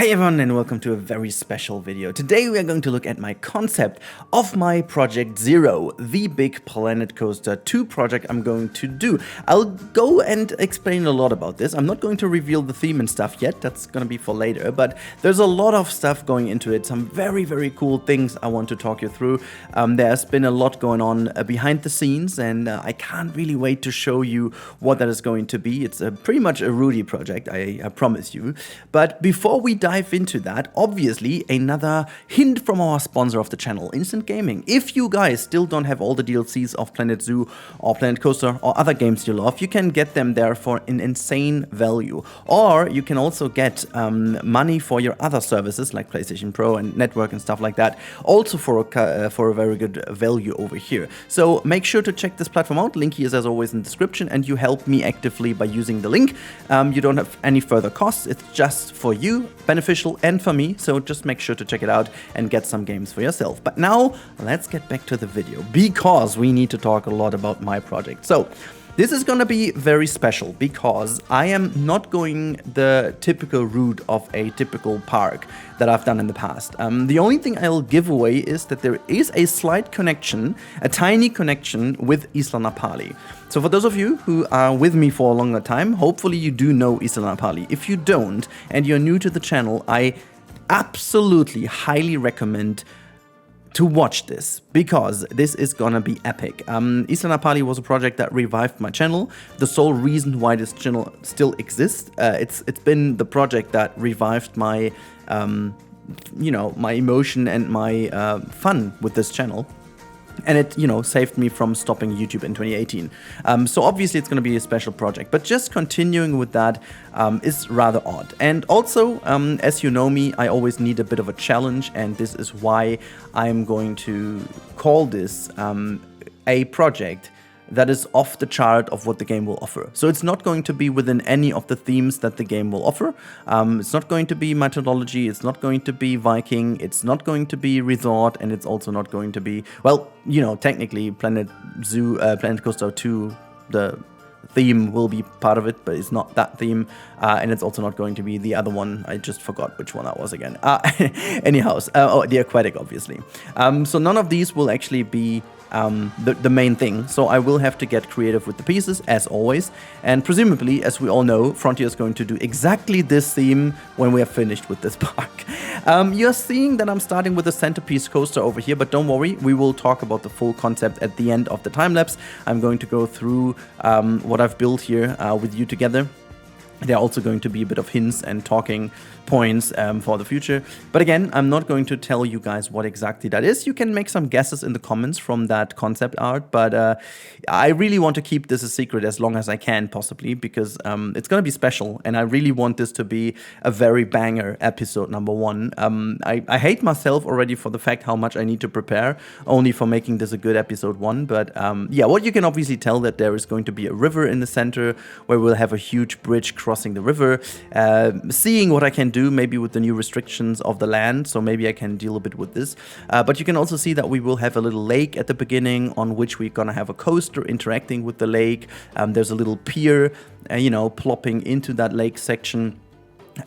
Hi everyone and welcome to a very special video. Today we are going to look at my concept of my Project Zero, the big Planet Coaster 2 project I'm going to do. I'll go and explain a lot about this. I'm not going to reveal the theme and stuff yet, that's gonna be for later, but there's a lot of stuff going into it, some very cool things I want to talk you through. There's been a lot going on behind the scenes and I can't really wait to show you what that is going to be. It's pretty much a Rudy project, I promise you. But before we dive into that, obviously another hint from our sponsor of the channel, Instant Gaming. If you guys still don't have all the DLCs of Planet Zoo or Planet Coaster or other games you love, you can get them there for an insane value. Or you can also get money for your other services like PlayStation Pro and Network and stuff like that, also for a very good value over here. So make sure to check this platform out. Link is as always in the description, and you help me actively by using the link. You don't have any further costs. It's just for you, beneficial, and for me, so just make sure to check it out and get some games for yourself. But now let's get back to the video, because we need to talk a lot about my project. So this is gonna be very special because I am not going the typical route of a typical park that I've done in the past. The only thing I'll give away is that there is a slight connection, a tiny connection with Isla Napali. So for those of you who are with me for a longer time, hopefully you do know Isla Napali. If you don't and you're new to the channel, I absolutely highly recommend to watch this, because this is gonna be epic. Isla Napali was a project that revived my channel. The sole reason why this channel still exists, it's been the project that revived my, my emotion and my fun with this channel. And it, saved me from stopping YouTube in 2018. So obviously it's going to be a special project, but just continuing with that is rather odd. And also, as you know me, I always need a bit of a challenge, and this is why I'm going to call this a project that is off the chart of what the game will offer. So it's not going to be within any of the themes that the game will offer. It's not going to be methodology, it's not going to be Viking, it's not going to be resort, and it's also not going to be, well, technically Planet Zoo, Planet Coaster 2, the theme will be part of it, but it's not that theme, and it's also not going to be the other one. I just forgot which one that was again. Anyhow, the aquatic, obviously. So none of these will actually be the main thing, so I will have to get creative with the pieces, as always, and presumably, as we all know, Frontier is going to do exactly this theme when we are finished with this park. You're seeing that I'm starting with a centerpiece coaster over here, but don't worry, we will talk about the full concept at the end of the time-lapse. I'm going to go through what I've built here with you together. There are also going to be a bit of hints and talking points for the future. But again, I'm not going to tell you guys what exactly that is. You can make some guesses in the comments from that concept art, but I really want to keep this a secret as long as I can, possibly, because it's going to be special, and I really want this to be a very banger episode number 1. I hate myself already for the fact how much I need to prepare only for making this a good episode 1, but yeah, what you can obviously tell that there is going to be a river in the center where we'll have a huge bridge crossing the river, seeing what I can do maybe with the new restrictions of the land, so maybe I can deal a bit with this, but you can also see that we will have a little lake at the beginning on which we're gonna have a coaster interacting with the lake. There's a little pier plopping into that lake section.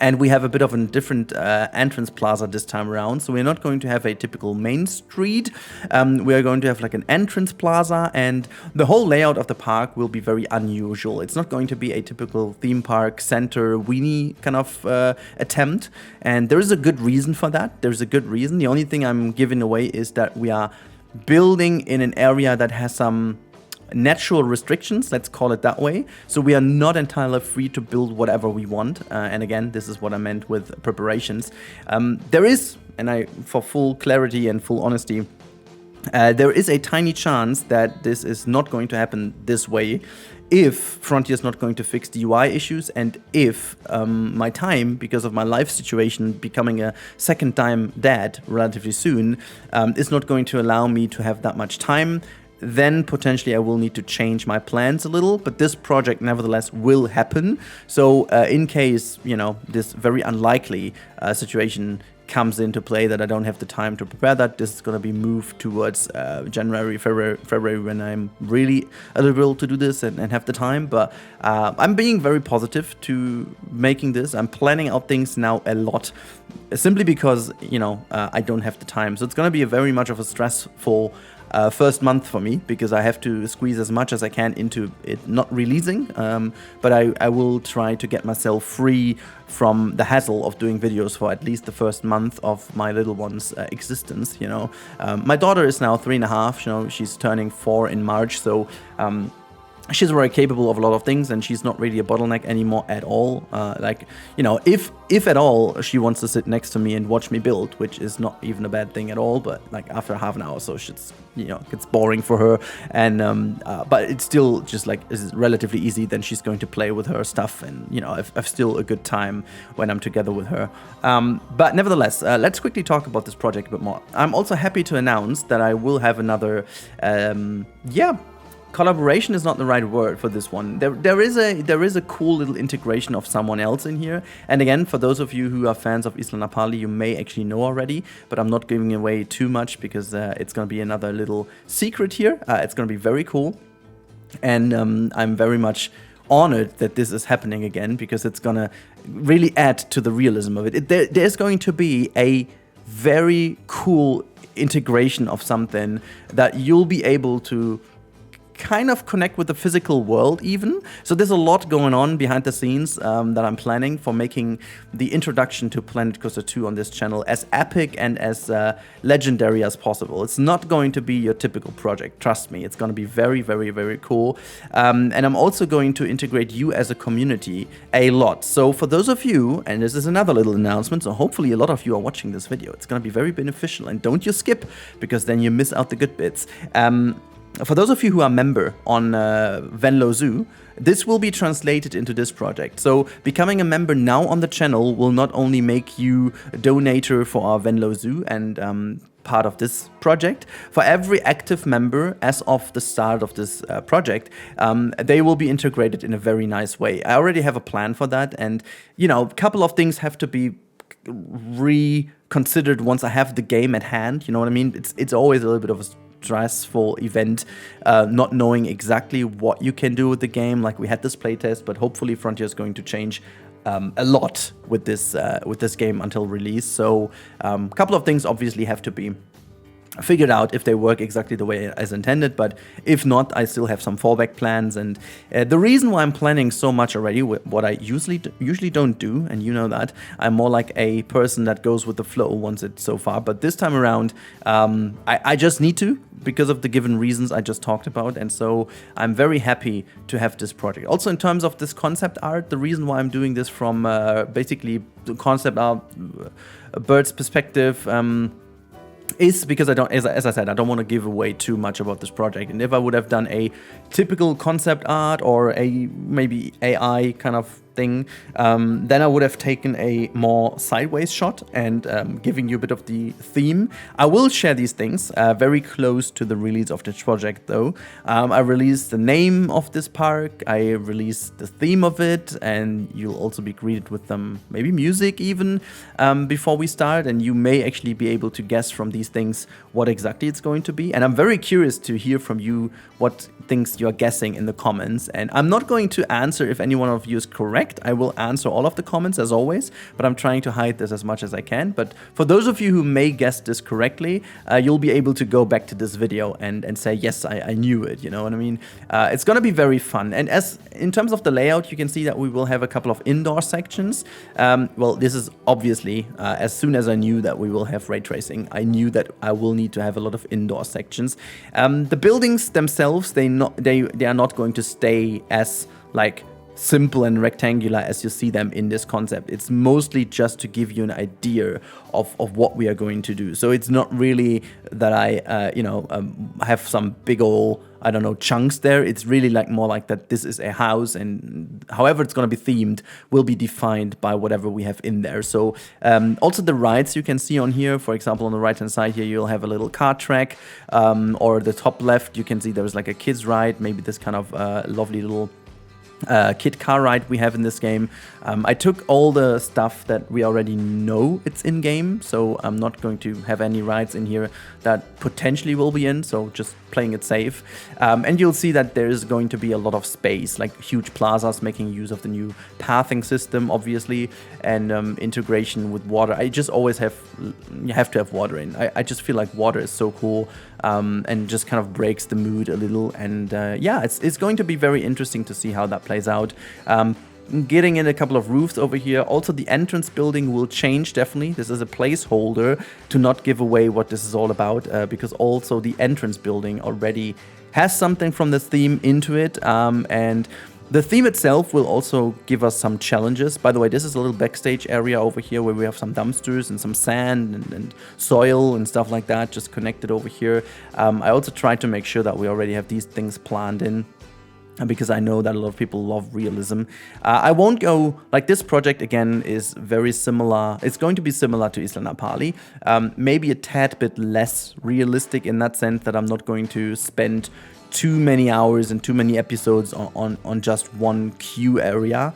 And we have a bit of a different entrance plaza this time around. So we're not going to have a typical main street. We are going to have like an entrance plaza, and the whole layout of the park will be very unusual. It's not going to be a typical theme park center weenie kind of attempt. And there is a good reason for that. There's a good reason. The only thing I'm giving away is that we are building in an area that has some natural restrictions, let's call it that way. So we are not entirely free to build whatever we want. And again, this is what I meant with preparations. There is, for full clarity and full honesty, there is a tiny chance that this is not going to happen this way if Frontier is not going to fix the UI issues, and if my time, because of my life situation becoming a second-time dad relatively soon, is not going to allow me to have that much time. Then potentially I will need to change my plans a little, but this project nevertheless will happen. So in case, this very unlikely situation comes into play that I don't have the time to prepare that. This is going to be moved towards January, February when I'm really able to do this and have the time. But I'm being very positive to making this. I'm planning out things now a lot, simply because, you know, I don't have the time. So it's going to be a very much of a stressful first month for me, because I have to squeeze as much as I can into it not releasing, but I will try to get myself free from the hassle of doing videos for at least the first month of my little one's existence, you know. My daughter is now 3.5, you know, she's turning 4 in March, so she's very capable of a lot of things, and she's not really a bottleneck anymore at all. Like, you know, if at all she wants to sit next to me and watch me build, which is not even a bad thing at all, but like after half an hour or so, she's, you know, it's boring for her, and but it's still just like, is relatively easy. Then she's going to play with her stuff, and, you know, I've still a good time when I'm together with her. But nevertheless, let's quickly talk about this project a bit more. I'm also happy to announce that I will have another, collaboration is not the right word for this one. There is a cool little integration of someone else in here. And again, for those of you who are fans of Isla Napali, you may actually know already, but I'm not giving away too much, because it's going to be another little secret here. It's going to be very cool. And I'm very much honored that this is happening again, because it's going to really add to the realism of it. There's going to be a very cool integration of something that you'll be able to kind of connect with the physical world even. So there's a lot going on behind the scenes that I'm planning for making the introduction to Planet Coaster 2 on this channel as epic and as legendary as possible. It's not going to be your typical project, trust me. It's going to be very, very, very cool. And I'm also going to integrate you as a community a lot. So for those of you, and this is another little announcement, so hopefully a lot of you are watching this video, it's going to be very beneficial, and don't you skip, because then you miss out the good bits. For those of you who are member on Venlo Zoo, this will be translated into this project. So becoming a member now on the channel will not only make you a donator for our Venlo Zoo and part of this project. For every active member as of the start of this project, they will be integrated in a very nice way. I already have a plan for that, and, you know, a couple of things have to be reconsidered once I have the game at hand. You know what I mean? It's always a little bit of a stressful event, not knowing exactly what you can do with the game. Like, we had this playtest, but hopefully Frontier is going to change a lot with this game until release. So a couple of things obviously have to be figured out if they work exactly the way as intended, but if not, I still have some fallback plans. And the reason why I'm planning so much already, what I usually don't do, and you know that, I'm more like a person that goes with the flow once it's so far, but this time around, I just need to, because of the given reasons I just talked about. And so I'm very happy to have this project. Also, in terms of this concept art, the reason why I'm doing this from basically the concept art, a bird's perspective, is because I don't, as I said, I don't want to give away too much about this project. And if I would have done a typical concept art or a maybe AI kind of thing, then I would have taken a more sideways shot and giving you a bit of the theme. I will share these things very close to the release of this project, though. I released the name of this park, I released the theme of it, and you'll also be greeted with maybe music even before we start, and you may actually be able to guess from these things what exactly it's going to be. And I'm very curious to hear from you what things you're guessing in the comments, and I'm not going to answer if any one of you is correct. I will answer all of the comments as always, but I'm trying to hide this as much as I can. But for those of you who may guess this correctly, you'll be able to go back to this video and say, yes, I knew it, you know what I mean? It's going to be very fun. And as in terms of the layout, you can see that we will have a couple of indoor sections. Well, this is obviously, as soon as I knew that we will have ray tracing, I knew that I will need to have a lot of indoor sections. The buildings themselves, they are not going to stay as like simple and rectangular as you see them in this concept. It's mostly just to give you an idea of what we are going to do. So it's not really that I, have some big old, I don't know, chunks there. It's really like more like that this is a house, and however it's going to be themed will be defined by whatever we have in there. So also the rides you can see on here, for example, on the right hand side here, you'll have a little kart track, or the top left, you can see there's like a kids ride, maybe this kind of lovely little kit car ride we have in this game. I took all the stuff that we already know it's in game, so I'm not going to have any rides in here that potentially will be in, so just playing it safe. And you'll see that there is going to be a lot of space, like huge plazas making use of the new pathing system, obviously, and integration with water. I just always you have to have water in. I just feel like water is so cool, and just kind of breaks the mood a little. And yeah, it's going to be very interesting to see how that plays out. Getting in a couple of roofs over here. Also, the entrance building will change, definitely. This is a placeholder to not give away what this is all about, because also the entrance building already has something from this theme into it, and the theme itself will also give us some challenges. By the way, this is a little backstage area over here where we have some dumpsters and some sand and soil and stuff like that just connected over here. I also tried to make sure that we already have these things planned in, because I know that a lot of people love realism. I won't go, like, this project again is very similar. It's going to be similar to Isla Napali, maybe a tad bit less realistic in that sense that I'm not going to spend too many hours and too many episodes on just one queue area,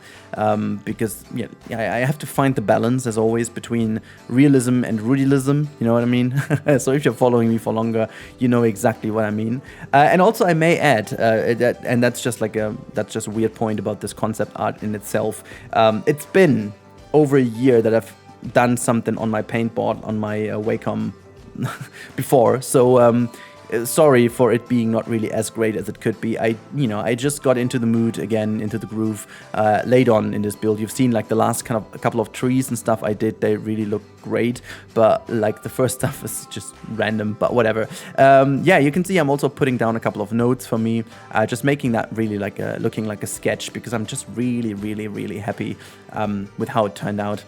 because yeah, I have to find the balance, as always, between realism and rudialism, you know what I mean? So if you're following me for longer, you know exactly what I mean. And also I may add, that's just a weird point about this concept art in itself. It's been over a year that I've done something on my paintboard on my Wacom before, so sorry for it being not really as great as it could be. I just got into the mood again, into the groove late on in this build. You've seen like the last kind of a couple of trees and stuff I did, they really look great, but like the first stuff is just random, but whatever. Yeah, you can see I'm also putting down a couple of notes for me, just making that really like looking like a sketch, because I'm just really happy with how it turned out.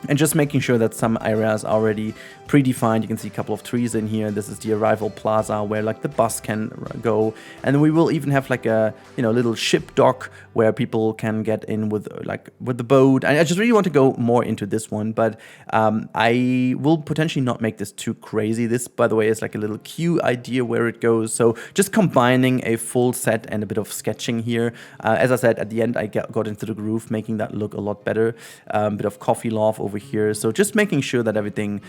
And just making sure that some areas are already predefined. You can see a couple of trees in here. This is the arrival plaza where like the bus can go, and we will even have like a little ship dock where people can get in with the boat. And I just really want to go more into this one, but I will potentially not make this too crazy. This, by the way, is like a little queue idea where it goes. So just combining a full set and a bit of sketching here. As I said, at the end I got into the groove, making that look a lot better. Bit of coffee love over here. So just making sure that everything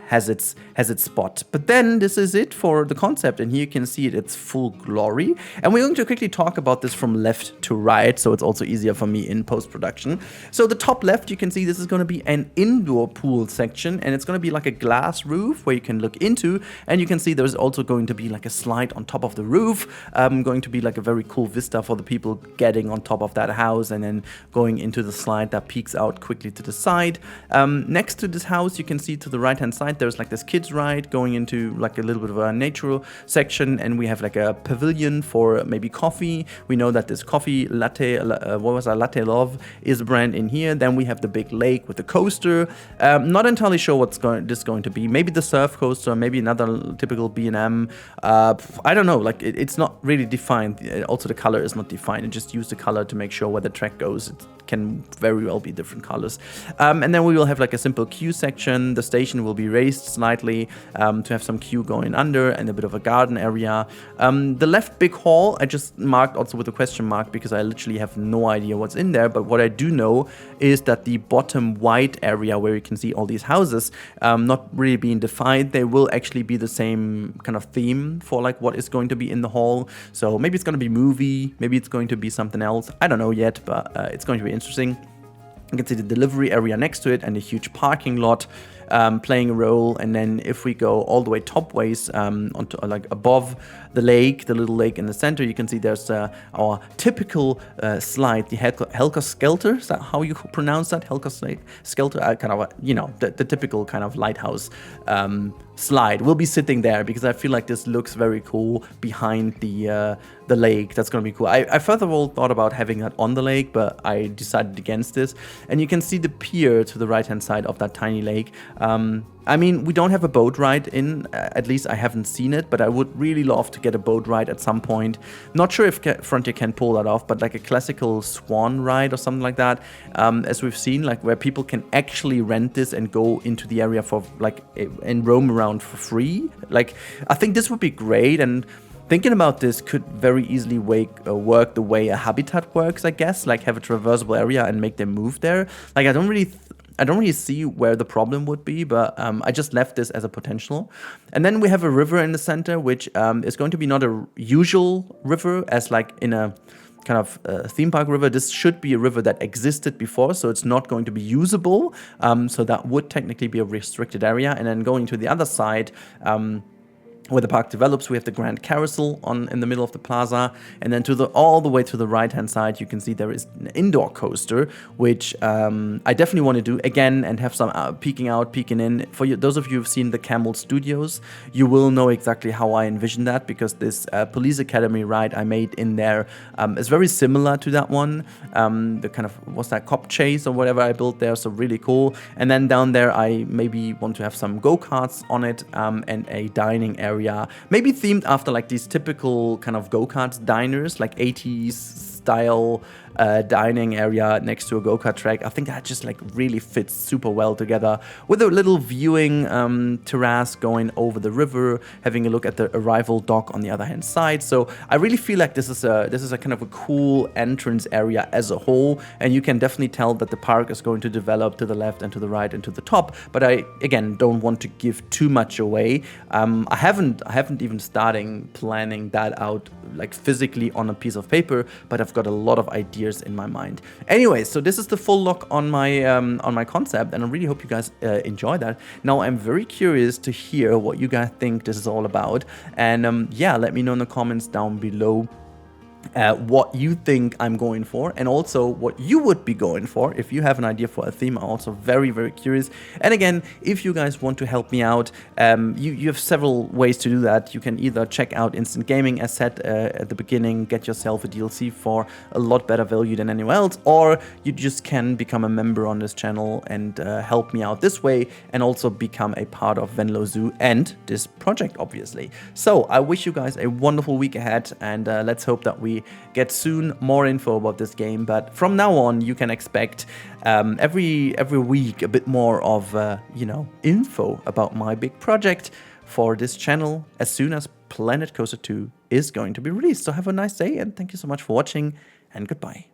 has its spot. But then this is it for the concept, and here you can see its full glory. And we're going to quickly talk about this from left to right, so it's also easier for me in post-production. So the top left, you can see this is going to be an indoor pool section, and it's going to be like a glass roof where you can look into, and you can see there's also going to be like a slide on top of the roof, going to be like a very cool vista for the people getting on top of that house and then going into the slide that peeks out quickly to the side. Next to this house, you can see to the right hand side there's like this kids ride going into like a little bit of a natural section, and we have like a pavilion for maybe coffee. We know that this coffee latte, latte love is a brand in here. Then we have the big lake with the coaster. Not entirely sure what's going to be. Maybe the surf coaster, maybe another typical B&M. I don't know, like it's not really defined. Also the color is not defined. I just use the color to make sure where the track goes. It can very well be different colors. And then we will have like a simple queue section. The station will be raised slightly to have some queue going under, and a bit of a garden area. The left big hall I just marked also with a question mark because I literally have no idea what's in there, but what I do know is that the bottom white area where you can see all these houses not really being defined, they will actually be the same kind of theme for like what is going to be in the hall. So maybe it's going to be movie, maybe it's going to be something else. I don't know yet, but it's going to be interesting. You can see the delivery area next to it and a huge parking lot playing a role. And then if we go all the way top ways onto like above the lake, the little lake in the center, you can see there's our typical slide, the Helka Skelter. Is that how you pronounce that? Helka Skelter, kind of the typical kind of lighthouse slide will be sitting there, because I feel like this looks very cool behind the lake. That's gonna be cool. I further of all thought about having that on the lake, but I decided against this. And you can see the pier to the right hand side of that tiny lake. I mean, we don't have a boat ride in, at least I haven't seen it, but I would really love to get a boat ride at some point. Not sure if Frontier can pull that off, but like a classical swan ride or something like that, as we've seen, like where people can actually rent this and go into the area for like and roam around for free. Like, I think this would be great. And thinking about this could very easily work the way a habitat works, I guess, like have a traversable area and make them move there. Like I don't really see where the problem would be, but I just left this as a potential. And then we have a river in the center, which is going to be not a usual river as like in a kind of theme park river. This should be a river that existed before, so it's not going to be usable. So that would technically be a restricted area. And then going to the other side, where the park develops, we have the Grand Carousel in the middle of the plaza, and then all the way to the right-hand side, you can see there is an indoor coaster, which I definitely want to do again and have some peeking out, peeking in. For those of you who've seen the Camel Studios, you will know exactly how I envision that, because this Police Academy ride I made in there is very similar to that one. The kind of, what's that, cop chase or whatever I built there, so really cool. And then down there, I maybe want to have some go-karts on it and a dining area. Maybe themed after like these typical kind of go-karts diners, like 80s style dining area next to a go-kart track. I think that just like really fits super well together, with a little viewing terrace going over the river, having a look at the arrival dock on the other hand side. So I really feel like this is a kind of a cool entrance area as a whole, and you can definitely tell that the park is going to develop to the left and to the right and to the top. But I again don't want to give too much away. I haven't even started planning that out like physically on a piece of paper, but I've got a lot of ideas in my mind. Anyway, so this is the full look on my concept, and I really hope you guys enjoy that. Now I'm very curious to hear what you guys think this is all about, and yeah, let me know in the comments down below what you think I'm going for, and also what you would be going for if you have an idea for a theme. I'm also very, very curious. And again, if you guys want to help me out, you have several ways to do that. You can either check out Instant Gaming as said at the beginning, get yourself a DLC for a lot better value than anywhere else, or you just can become a member on this channel and help me out this way, and also become a part of Venlo Zoo and this project, obviously. So I wish you guys a wonderful week ahead, and let's hope that we get soon more info about this game. But from now on, you can expect every week a bit more of info about my big project for this channel as soon as Planet Coaster 2 is going to be released. So have a nice day, and thank you so much for watching, and goodbye.